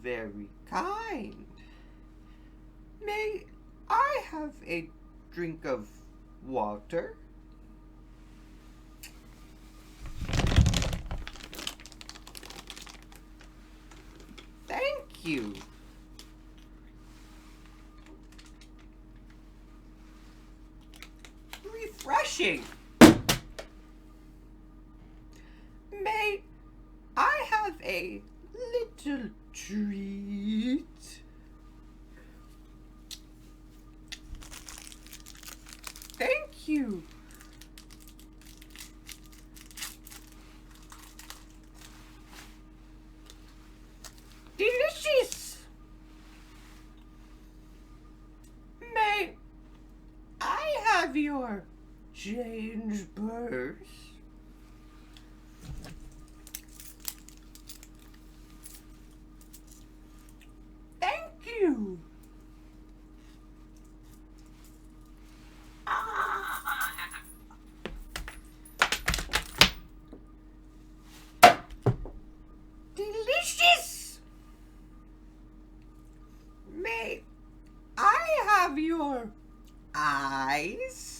very kind. May I have a drink of water? Thank you. Refreshing. May I have a little treat? Thank you. Delicious. May I have your change purse? Thank you. Delicious. May I have your eyes?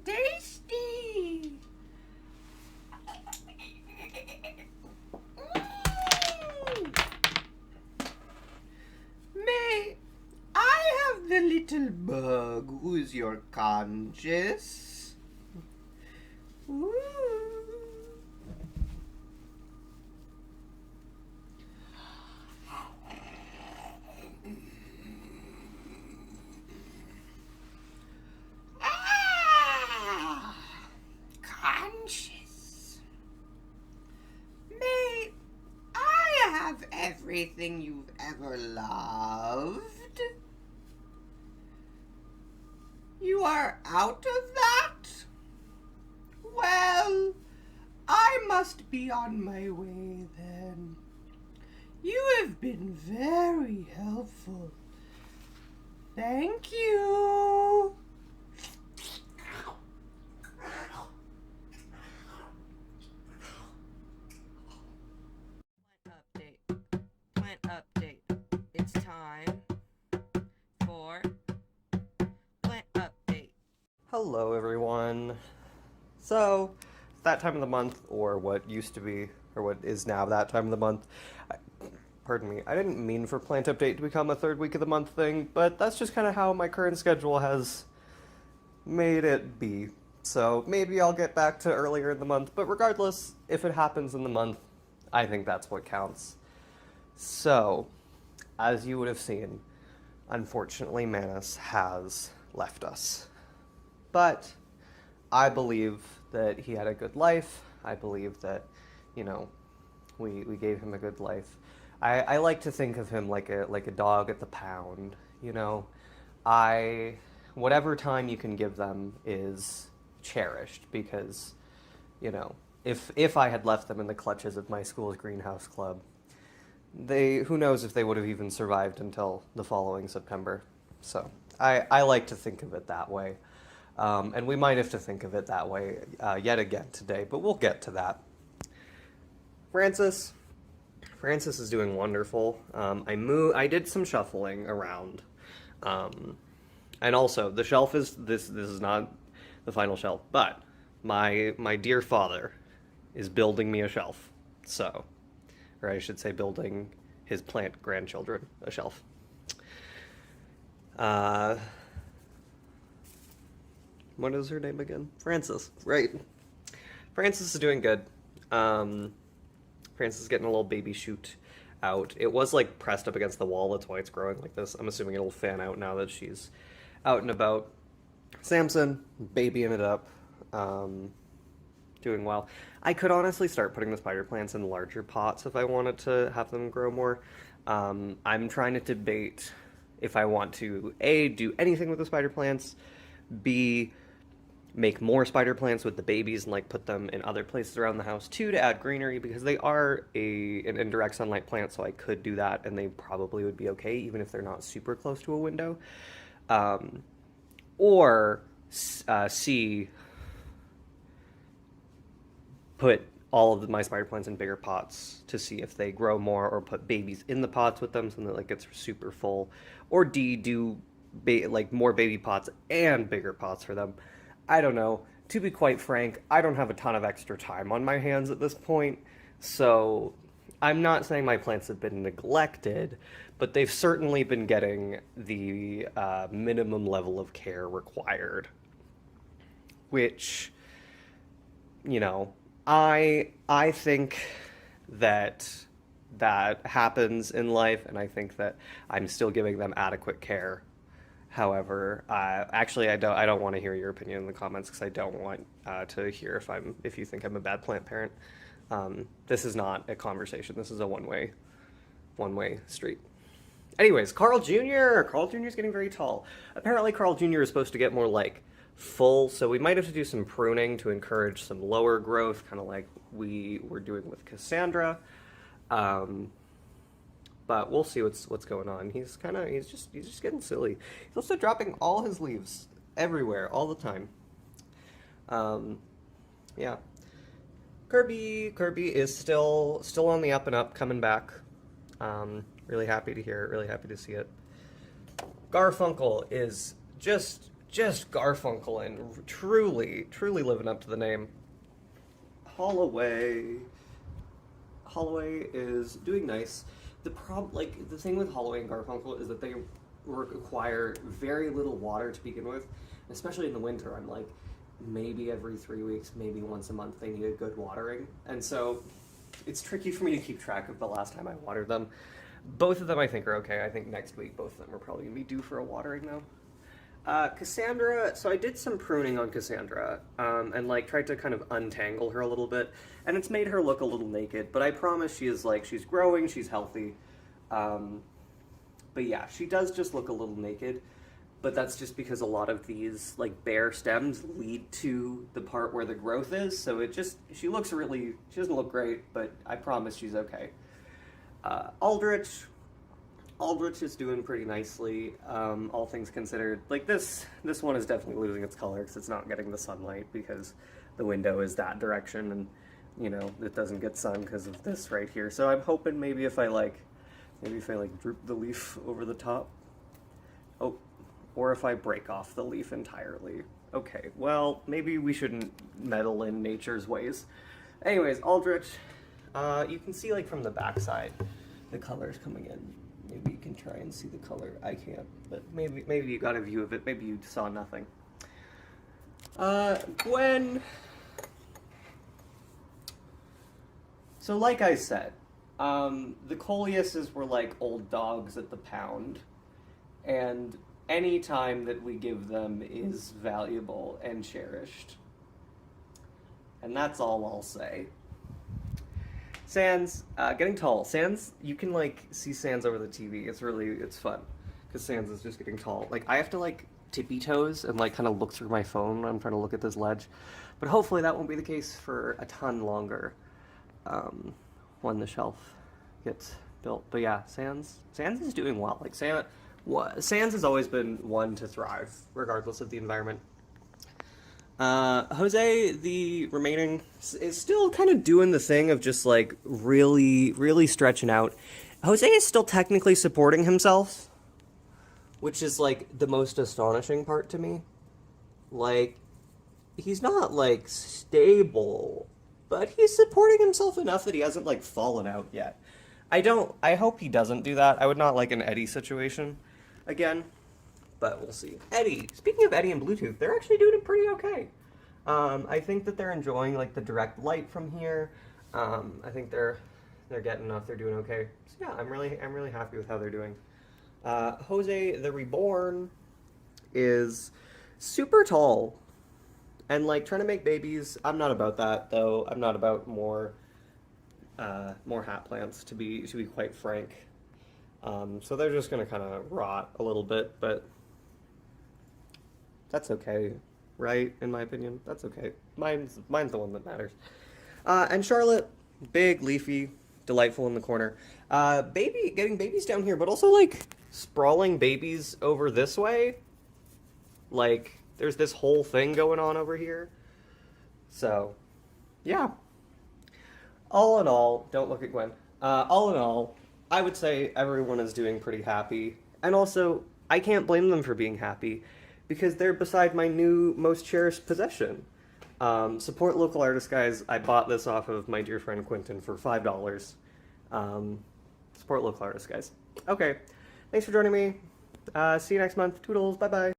Tasty. May I have the little bug who is your conscience? Ooh. Ah, conscious. May I have everything you've ever loved? You are out of that? Well, I must be on my way then. You have been very helpful. Thank you. Plant update. It's time for plant update. Hello, everyone. So, it's that time of the month, or what used to be, or what is now that time of the month. Pardon me, I didn't mean for Plant Update to become a third week of the month thing, but that's just kind of how my current schedule has made it be. So maybe I'll get back to earlier in the month, but regardless, if it happens in the month, I think that's what counts. So, as you would have seen, unfortunately, Manus has left us. But I believe that he had a good life. I believe that, we gave him a good life. I like to think of him like a dog at the pound, whatever time you can give them is cherished because, if I had left them in the clutches of my school's greenhouse club, who knows if they would have even survived until the following September. So I like to think of it that way. And we might have to think of it that way yet again today, but we'll get to that. Francis is doing wonderful. I did some shuffling around. And also, the shelf is, this is not the final shelf, but my dear father is building me a shelf. So, or I should say building his plant grandchildren a shelf. What is her name again? Francis, right. Francis is doing good. Francis is getting a little baby shoot out. It was like pressed up against the wall, that's why it's growing like this. I'm assuming it'll fan out now that she's out and about. Samson, babying it up. Doing well. I could honestly start putting the spider plants in larger pots if I wanted to have them grow more. I'm trying to debate if I want to, A, do anything with the spider plants, B, make more spider plants with the babies and like put them in other places around the house, 2, to add greenery because they are an indirect sunlight plant, so I could do that and they probably would be okay even if they're not super close to a window. Or C, put all of my spider plants in bigger pots to see if they grow more, or put babies in the pots with them so that like it's super full, or do like more baby pots and bigger pots for them. I don't know. To be quite frank, I don't have a ton of extra time on my hands at this point, so I'm not saying my plants have been neglected, but they've certainly been getting the minimum level of care required, which, you know, I think that happens in life, and I think that I'm still giving them adequate care. However, actually, I don't want to hear your opinion in the comments, because I don't want to hear if you think I'm a bad plant parent. This is not a conversation. This is a one-way street. Anyways, Carl Jr. Carl Jr. is getting very tall. Apparently, Carl Jr. is supposed to get more like full, so we might have to do some pruning to encourage some lower growth, kind of like we were doing with Cassandra. But we'll see what's going on. He's just getting silly. He's also dropping all his leaves everywhere all the time. Yeah. Kirby is still on the up and up, coming back. Really happy to hear it. Really happy to see it. Garfunkel is just Garfunkel, and truly living up to the name. Holloway is doing nice. The thing with Holloway and Garfunkel is that they require very little water to begin with, especially in the winter. I'm like, maybe every 3 weeks, maybe once a month, they need a good watering, and so it's tricky for me to keep track of the last time I watered them. Both of them I think are okay. I think next week both of them are probably gonna be due for a watering though. Cassandra, so I did some pruning on Cassandra, and like tried to kind of untangle her a little bit, and it's made her look a little naked, but I promise she's growing, she's healthy. But yeah, she does just look a little naked, but that's just because a lot of these like bare stems lead to the part where the growth is, so she doesn't look great, but I promise she's okay. Aldrich is doing pretty nicely, all things considered. Like this one is definitely losing its color because it's not getting the sunlight because the window is that direction, and you know it doesn't get sun because of this right here. So I'm hoping maybe if I droop the leaf over the top, or if I break off the leaf entirely. Okay, well maybe we shouldn't meddle in nature's ways. Anyways, Aldrich, you can see like from the backside, the color's coming in. Maybe you can try and see the color. I can't, but maybe you got a view of it. Maybe you saw nothing. Gwen. So like I said, the Coleuses were like old dogs at the pound, and any time that we give them is valuable and cherished. And that's all I'll say. Sans, getting tall. Sans, you can like see Sans over the TV. It's fun because Sans is just getting tall. Like I have to like tippy toes and like kind of look through my phone when I'm trying to look at this ledge, but hopefully that won't be the case for a ton longer when the shelf gets built. But yeah, Sans is doing well. Like Sans has always been one to thrive regardless of the environment. Jose, the remaining, is still kind of doing the thing of just, like, really stretching out. Jose is still technically supporting himself, which is, like, the most astonishing part to me. Like, he's not, like, stable, but he's supporting himself enough that he hasn't, like, fallen out yet. I hope he doesn't do that. I would not like an Eddie situation again. But we'll see. Eddie, speaking of Eddie and Bluetooth, they're actually doing it pretty okay. I think that they're enjoying like the direct light from here. I think they're getting enough. They're doing okay. So yeah, I'm really happy with how they're doing. Jose the Reborn is super tall and like trying to make babies. I'm not about that though. I'm not about more hat plants to be quite frank. So they're just gonna kind of rot a little bit, but that's okay, right? In my opinion, that's okay. Mine's the one that matters. And Charlotte, big, leafy, delightful in the corner. Getting babies down here, but also like sprawling babies over this way. Like there's this whole thing going on over here. So, yeah, All in all, don't look at Gwen. All in all, I would say everyone is doing pretty happy. And also, I can't blame them for being happy because they're beside my new most cherished possession. Support local artists, guys. I bought this off of my dear friend Quentin for $5. Support local artists, guys. Okay, thanks for joining me. See you next month. Toodles. Bye-bye.